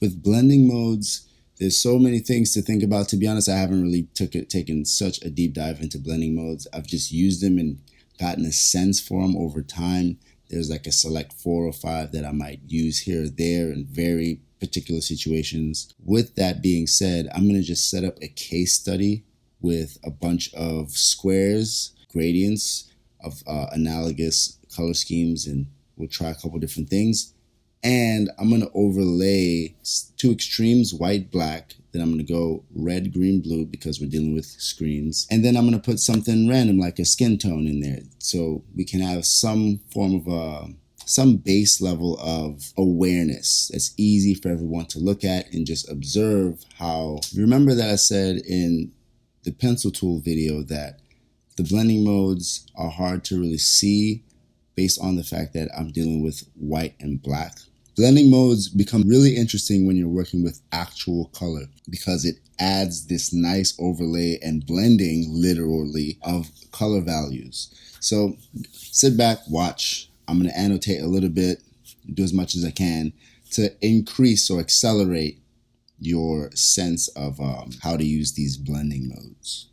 With blending modes, there's so many things to think about. To be honest, I haven't really taken such a deep dive into blending modes. I've just used them and gotten a sense for them over time. There's like a select 4 or 5 that I might use here or there in very particular situations. With that being said, I'm going to just set up a case study with a bunch of squares, gradients of analogous color schemes, and we'll try a couple different things. And I'm going to overlay 2 extremes, white, black. Then I'm going to go red, green, blue because we're dealing with screens. And then I'm going to put something random like a skin tone in there so we can have some form of some base level of awareness that's easy for everyone to look at and just observe how. Remember that I said in the pencil tool video that the blending modes are hard to really see based on the fact that I'm dealing with white and black. Blending modes become really interesting when you're working with actual color because it adds this nice overlay and blending literally of color values. So sit back, watch. I'm going to annotate a little bit, do as much as I can to increase or accelerate your sense of how to use these blending modes.